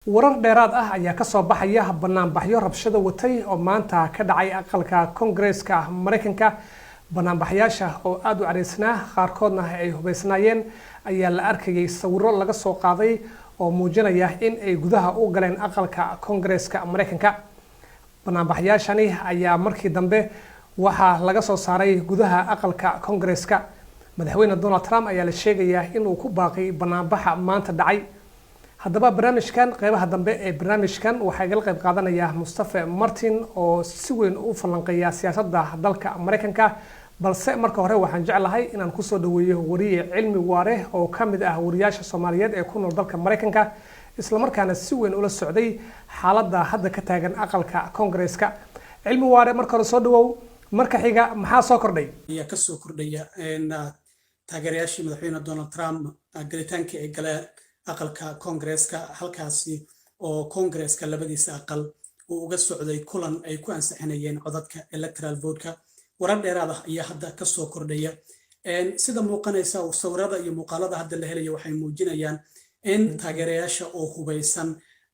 warar dheeraad ah ayaa ka soo baxaya banaanbaxyo rabshado watay oo maanta ka dhacay aqalka Congress-ka Mareykanka. banaanbaxyaasha oo aad u cariisnaa qaarkoodna ay hubeysnaayeen ayaa la arkayay sawirro laga soo qaaday oo muujinaya in ay gudaha u galeen aqalka Congress-ka Mareykanka. banaanbaxyaashani ayaa markii dambe waxaa laga soo saaray gudaha aqalka Congress-ka. madaxweyne Donald Trump ayaa la sheegayaa inuu ku baaqay banaanbaxa maanta dhacay. haddaba barnaamijkan qeybaha dambe ee barnaamijkan waxaa iga qayb qaadanaya Mustafa Martin oo si weyn u falanqeeya siyaasadda dalka Mareykanka. balse marka hore waxaan jeclahay inaan ku soo dhaweeyo wariye cilmi waare oo ka mid ah wariyaasha Soomaaliyeed ee ku nool dalka Mareykanka isla markaana si weyn ula socday xaaladda hadda ka taagan aqalka Congress-ka. cilmi waare marka hore soo dhawow, marka xiga maxaa soo kordhay? ayaa ka soo kordhaya taageerayaashii madaxweyne Donald Trump galitaanka ay galeen aqalka Congress-ka, halkaasi oo Congress-ka labadiisa aqal uu uga socday kulan ay ku ansixinayeen codadka electoral vote-ka. warar dheeraad ah ayaa hadda ka soo kordhaya sida muuqanaysa sawirada iyo muuqaalada hadda la helayo waxay muujinayaan in taageerayaasha oo hubeysan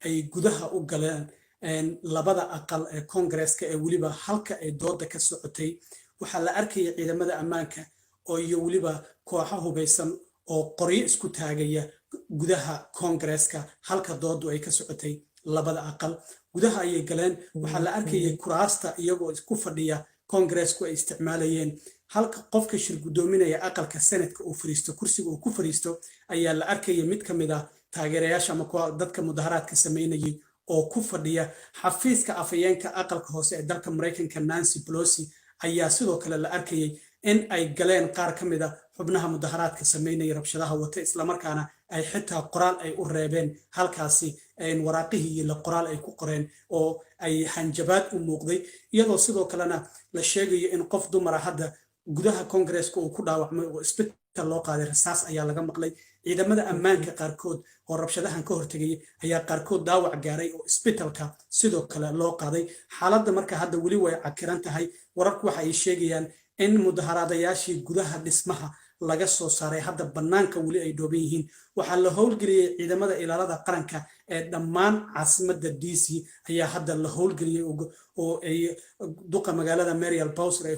ay gudaha u galeen labada aqal ee Congress-ka ee waliba halka ay dooda ka socotay. waxaa la arkaya ciidamada ammaanka oo iyo waliba kooxo hubeysan oo qoryo isku taagaya gudaha Congress-ka halka doodu ay ka socotay. labada aqal gudaha ayay galeen. waxaa la arkayay kuraasta iyagoo isku fadhiya Congress-ku ay isticmaalayeen. halka qofka shir gudoominaya aqalka Senate-ka uu fariisto kursiga uu ku fariisto ayaa la arkayay mid ka mid ah taageerayaasha ama dadka mudaharaadka sameynayay oo ku fadhiya xafiiska afayeenka aqalka hoose ee dalka Mareykanka Nancy Pelosi. ayaa sidoo kale la arkayay in ay galeen qaar ka mid ah xubnaha mudaharaadka sameynaya rabshadaha wata isla markaana ay xitaa qoraal ay u reebeen halkaasi waraaqihii la qoraal ay ku qoreen oo ay hanjabaad u muuqday, iyadoo sidoo kalena la sheegayo in qof dumar ah hadda gudaha Congress-ka uu ku dhaawacmay oo isbitaal loo qaaday. rasaas ayaa laga maqlay. ciidamada ammaanka qaarkood oo rabshadahan ka hortagay ayaa qaarkood dhaawac gaaray oo isbitaalka sidoo kale loo qaaday. xaaladda marka hadda weli way cakiran tahay. wararku waxa ay sheegayaan in mudaharaadayaashii gudaha dhismaha laga soo saaray hadda banaanka weli ay dhooban yihiin. waxaa la howlgeliyey ciidamada ilaalada qaranka ee dhammaan caasimadda DC ayaa hadda la howlgeliyey oo ay duqa magaalada Mariel Bowser ay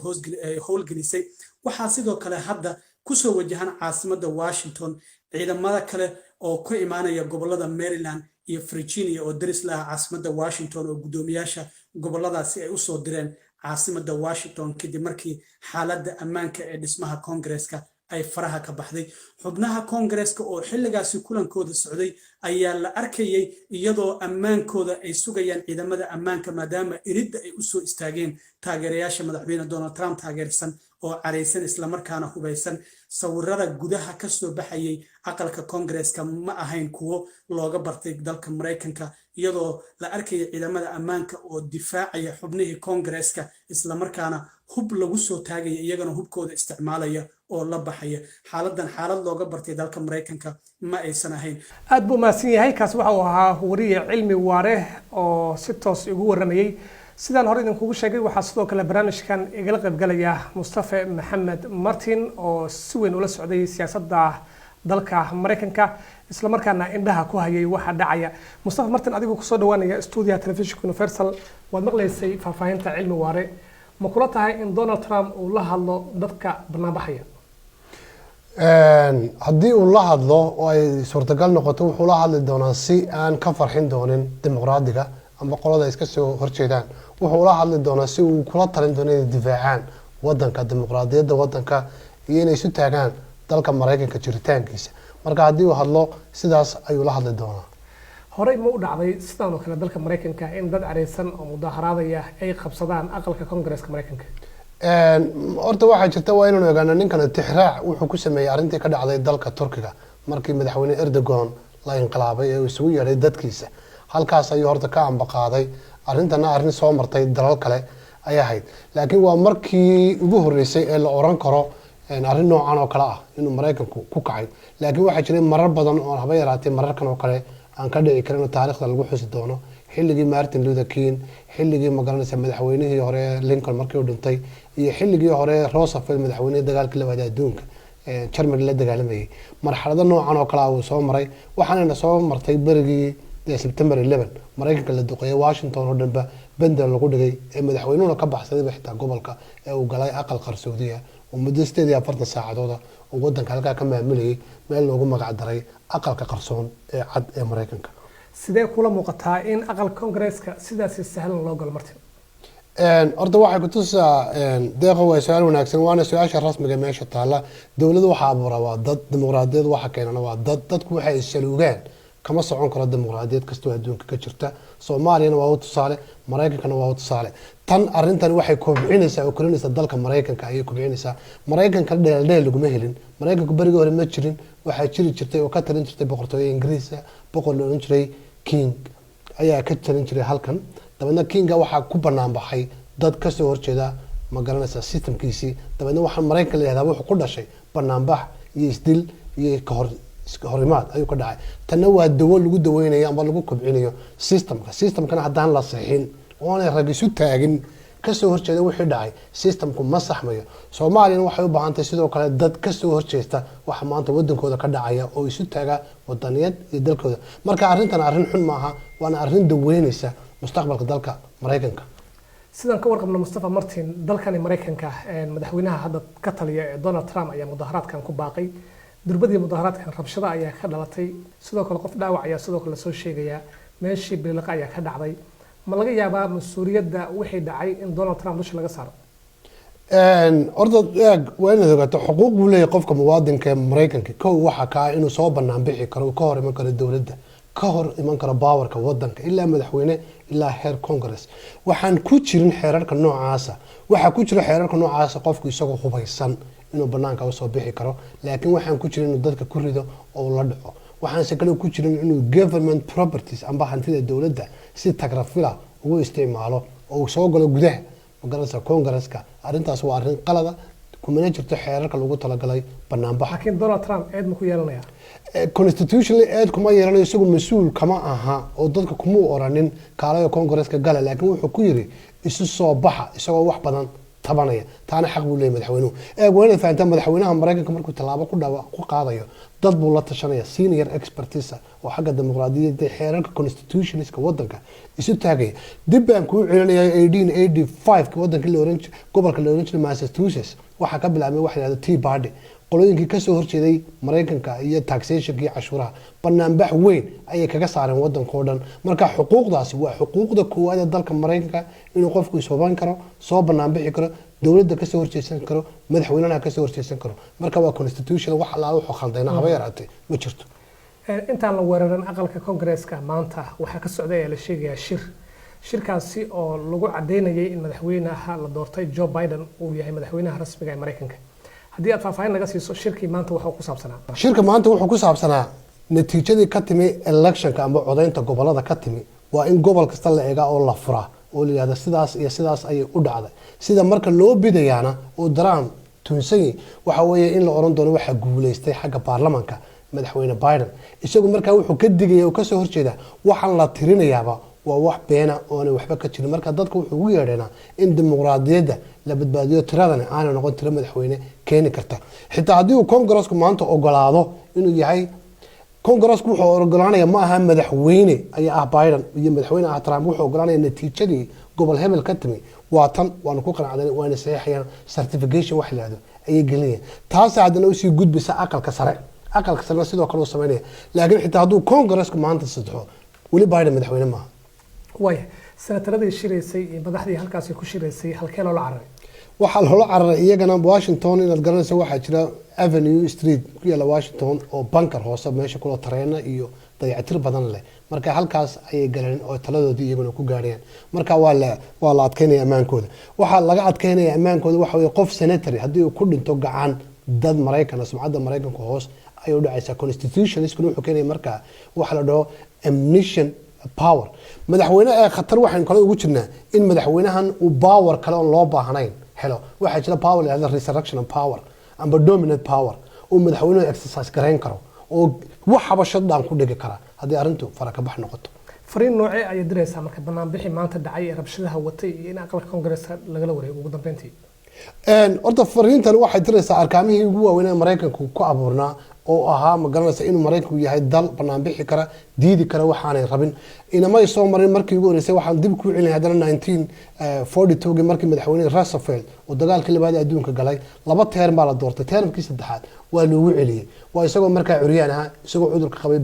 howlgelisay. waxaa sidoo kale hadda kusoo wajahan caasimadda Washington ciidamada kale oo ka imaanaya gobolada Maryland iyo Virginia oo daris la ah caasimadda Washington oo gudoomiyaasha goboladaasi ay u soo direen caasimadda Washington kadib markii xaaladda ammaanka ee dhismaha Congress-ka ay faraha ka baxday. xubnaha Congress-ka oo xilligaasi kulankooda socday ayaa la arkayay iyadoo ammaankooda ay sugayaan ciidamada ammaanka maadaama iridda ay u soo istaageen taageerayaasha madaxweyne Donald Trump taageersan oo careysan isla markaana hubeysan. sawirada gudaha ka soo baxayay aqalka Congress-ka ma ahayn kuwo looga bartay dalka Mareykanka, iyadoo la arkayay ciidamada ammaanka oo difaacaya xubnihii Congress-ka isla markaana hub lagu soo taagaya iyagana hubkooda isticmaalaya oo la baxaya. xaaladan xaalad looga bartay dalka Mareykanka ma aysan ahayn. aad buu maasan yahay. kaas waxa uu ahaa wariye cilmi waare oo si toos ugu waramayay. sidaan hore idinkugu sheegay waxaa sidoo kale barnaamijkan igala qayb galaya Mustafa Maxamed Martin oo si weyn ula socday siyaasadda dalka Mareykanka isla markaana indhaha ku hayay waxa dhacaya. Mustafa Martin, adigu ku soo dhawaanaya studio Television Universal, waad maqlaysay faahfaahinta cilmi waare. ma kula tahay in Donald Trump uu la hadlo dadka banaanbaxaya? haddii uu la hadlo oo ay suurtagal noqoto wuxuu la hadli doonaa si aan ka farxin doonin dimuqraadiga ama qolada iska soo horjeedaan. wuxuu la hadli doonaa si uu kula talin doono inay difaacaan wadanka dimuqraadiyadda wadanka iyo inay isu taagaan dalka Mareykanka jiritaankiisa. marka haddii uu hadlo sidaas ayuu la hadli doonaa. horey ma u dhacday sidaan oo kale dalka Mareykanka in dad careysan oo mudaharaadaya ay qabsadaan aqalka Congress-ka Mareykanka? horta waxaa jirta waa inaan ogaano ninkan tixraac wuxuu ku sameeyay arrintii ka dhacday dalka Turkiga markii madaxweyne Erdogan la inqilaabay ee isugu yeeray dadkiisa. halkaas ayuu horta ka ambaqaaday. arrintana arrin soo martay dalal kale ay ahayd, laakiin waa markii ugu horeysay ee la oran karo arrin noocan oo kale ah inuu Mareykanku ku kacay. laakiin waxaa jiray marar badan oo haba yaraatee mararkan oo kale aan ka dhici karin taariikhda lagu xusi doono. xilligii Martin Luther King, xilligii magaranaysa madaxweynihii hore Lincoln markii uu dhintay, iyo xilligii hore Roosevelt madaxweynihii dagaalkii labaad ee adduunka Germany la dagaalamayay. marxalado noocan oo kale ah uu soo maray. waxaana soo martay berigii September 11 maraykanka la duqeeyay Washington oo dhanba banda lagu dhigay ee madaxweynuhu ka baxsaday xitaa gobolka ee uu galay aqal qarsoodiya oo muddo 48 saacadood oo wadanka halka ka maamulayay meel loogu magac daray aqalka qarsoon ee cad ee maraykanka. sidee kula muuqataa in aqal Congress-ka sidaas sahlan loo galo martii horta waxay ku tusaa deeqo way su'aal wanaagsan waana su'aasha rasmiga meesha taala dawladdu waxa abuuraa waa dad dimuqraadiyad waxa keenana waa dadku waxay ishaluugaan kama socon karo dimuqraadiyad kastoo adduunka ka jirta Soomaaliyana waa u tusaale Mareykankana waa u tusaale tan arintan waxay kobcinaysaa oo korinaysaa dalka Mareykanka ayay kobcinaysaa Mareykanka dheeldheel laguma helin Mareykanka bariga hore ma jirin waxa jiri jirtay oo ka talin jirtay boqortooyada Ingiriiska boqor loo jiray King ayaa ka talin jiray halkan dabadna Kinga waxa ku banaan baxay dad ka soo horjeeda ma garanaysa systemkiisii dabadna waxa Mareykanka leeyahay wuxuu ku dhashay banaan bax iyo isdil iyo ka horimaad ayuu ka dhacay tan waa dawo lagu daweynayo ama lagu kobcinayo systemkana hadaan la saxin oo aan ragisu taagin ka soo horjeeda wixii dhacay systemku ma saxmayo Soomaaliyana waxay u baahan tahay sidoo kale dad ka soo horjeesta waxa maanta wadankooda ka dhacaya oo isu taaga wadaniyad iyo dalkooda marka arintan arin xun maaha waana arin daweynaysa mustaqbalka dalka Mareykanka sidaan ka warqabno Mustafa Martin dalkani Mareykanka madaxweynaha hadda ka taliya Donald Trump ayaa mudaharaadkan ku baaqay durbadii mudaharaadkan rabshada ayaa ka dhalatay sidoo kale qof dhaawac ayaa sidoo kale soo sheegaya meeshii biliqa ayaa ka dhacday ma laga yaabaa mas'uuliyadda wixii dhacay in Donald Trump dusha laga saaro ordo waa inuu ogaato xuquuq uu leeyahay qofka muwaadinka Mareykanka koow waxa ka inuu soo banaan bixi karo ka hor iman karo dawladda ka hor iman karo baawarka wadanka ilaa madaxweyne ilaa heer Congress waxaan ku jirin xeerarka noocaasa waxa ku jira xeerarka noocaasa qofku isagoo hubaysan inuu banaanka u soo bixi karo laakiin waxaan ku jirin inuu dadka ku rido oo la dhaco waxaan si kale ku jirin inuu government properties amba hantida dawladda si tagrafila ugu isticmaalo oo soo galo gudaha magaranaysa Congress-ka arintaas waa arin qalada kuma jirto xeerarka lagu talagalay banaanbax laakiin Donald Trump aad ma ku yeelanaya constitutionally aad kuma yeelanayo isagu mas'uul kama aha oo dadka kuma oranin kaalaya Congress-ka gala laakiin wuxuu ku yiri isu soo baxa isagoo wax badan tabanaya taana xaq uu leeyahay madaxweynuhu wayna fahantaa madaxweynaha Mareykanka markuu talaabo ku qaadayo dad buu la tashanaya senior expertise oo xagga dimuqraadiyadda xeerarka constitutionska wadanka isu taagay dib baan ku celinayay 1885 wadanka la orange gobolka la orange Massachusetts waxa ka bilaabmay wax la Tea Party qolooyinkii ka soo horjeeday Mareykanka iyo taxation-kii cashuuraha banaanbax weyn ayay kaga saareen wadanka oo dhan marka xuquuqdaasi waa xuquuqda koowaad ee dalka Mareykanka inuu qofku isooban karo soo banaanbixi karo dawladda ka soo horjeesan karo madaxweynaha ka soo horjeesan karo marka waa constitution wax la wuxuu khaldayna haba yaraatay ma jirto intaan la weeraran aqalka Congress-ka maanta waxa ka socday la sheegaya shirkaasi oo lagu cadeynayay in madaxweynaha la doortay Joe Biden uu yahay madaxweynaha rasmiga ee Mareykanka haddii aad faahfaahin naga siiso shirkii maanta wuxuu ku saabsanaa shirka maanta wuxuu ku saabsanaa natiijadii ka timi electionka ama codeynta gobolada ka timi waa in gobol kasta la eega oo la fura oo la yiraahdo sidaas iyo sidaas ay u dhacday sida marka loo bidayaana oo daraan tuunsay waxa weeye in la oran doono waxa guuleystay xagga baarlamaanka madaxweyne Biden isagu markaa wuxuu ka digay oo ka soo horjeeda waxaan la tirinayaaba waa wax beena oo aan waxba ka jirin marka dadku wuxuu ugu yeedhana in dimuqraadiyadda la badbaadiyo tiradana aan noqon tiro madaxweyne keeni karta xitaa haddii uu Congress-ku maanta ogolaado inuu yahay Congress-ku wuxuu ogolaanaya ma aha madaxweyne ayaa Biden iyo madaxweyne Trump wuxuu ogolaanaya natiijadii gobol hebel ka timi waa tan waan ku qanacday waana saxiixayaan certification wax la yiraahdo ayay gelinayaan taas haddana u sii gudbisa aqalka sare sidoo kale uu sameeynaya laakiin xitaa hadduu Congress-ku maanta saxo wali Biden madaxweyne ma way sanataradii shiraysay madaxdii halkaas ku shiraysay halkeen loo cararay waxa loo cararay iyagana Washington inaad garanayso waxa jira Avenue Street ku yaala Washington oo bunker hoose meesha kula tareena iyo dayactir badan leh marka halkaas ayay galeen oo taladoodii iyaguna ku gaareen marka waa la adkeynaya amaankooda waxa laga adkeynaya amaankooda waxa weeye qof senator haddii uu ku dhinto gacan dad Mareykan sumcadda Mareykanka hoos ay u dhacaysa constitution isku wuxuu keenay marka waxa la dhaho ammunition power madaxweynaha khatar waxaan kale ugu jirnaa in madaxweynahan uu power kale oo loo baahnayn helo waxa jira power la resurrection power amba dominant power oo madaxweynuhu exercise gareyn karo oo wax xabashadaan ku dhigi kara haddii arintu faraka bax noqoto fariin noocee ay diraysaa marka banaanbixi maanta dhacay ee rabshadaha watay iyo in aqalka Congress-ka lagala wareego ugu dambeyntii horta fariintan waxay diraysaa arkaamihii ugu waaweyn ee Mareykanku ku abuurnaa oo ahaa ma garanaysa inuu maraykanku yahay dal banaan bixi kara diidi kara waxaanay rabin inamay soo marin markii ugu horeysay waxaan dib ku celinay haddana 1942 markii madaxweyne Roosevelt oo dagaalkii labaad ee adduunka galay 2 teerm baa la doortay teermkii saddexaad waa loogu celiyay waa isagoo markaa curyaan ahaa isagoo cudurka qabay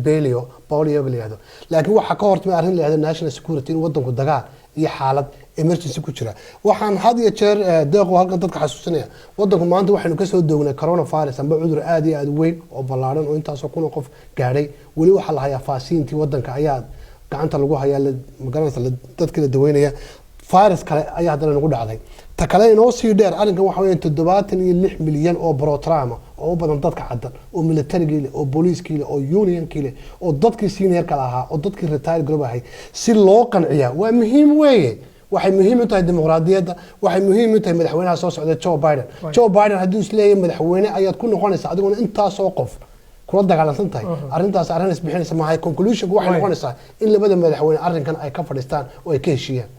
polio la yiraahdo laakiin waxa ka hortimay arrin la yiraahdo national security in wadanku dagaal iyo xaalad emergency ku jira waxaan had iyo jeer deeqo halkan dadka xasuusinaya wadanku maanta waxaynu ka soo doognay coronavirus amba cudur aad iyo aad weyn oo ballaaran oo intaas oo kun qof gaadhay wali waxa la hayaa faasiintii wadanka ayaa gacanta lagu hayaa magaranaysa dadka la daweynaya virus kale ayaa hadana nagu dhacday ta kale inoo sii dheer arrinkan waxa weeyaan 76 milyan oo brotrauma oo badan dadka cadan oo military oo booliiskii oo unionkii oo dadkii senior kala ahaa oo dadkii retire group ahay si loo qanciyaa waa muhiim weeye waxay muhiim u tahay dimuqraadiyadda waxay muhiim u tahay madaxweynaha soo socda Joe Biden haddii uu leeyahay madaxweyne ayaad ku noqonaysaa adiguna intaas oo qof kula dagaalansan tahay arrintaas arrin isbixinaysa maahay conclusion waxay noqonaysaa in labada madaxweyne arrinkan ay ka fadhiistaan oo ay ka heshiiyaan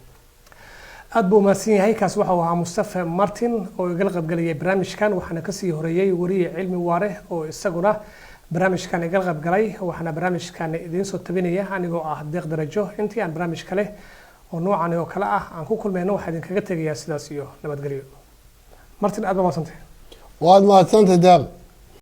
aad buu mahadsan yahay kaas waxa uu ahaa Mustafa Martin oo igala qaybgalay barnaamijkan waxaana ka sii horeeyay wariye cilmi waare oo isaguna barnaamijkan igala qaybgalay waxaana barnaamijkan idin soo tabinaya anigoo ah deeq darajo intii aan barnaamij kale oo noocan oo kala ah aan ku kulmayno waxa idin kaga tagayaa sidaas iyo nabadgelyo Martin aad baa mahadsantahay waad mahadsantahay deeq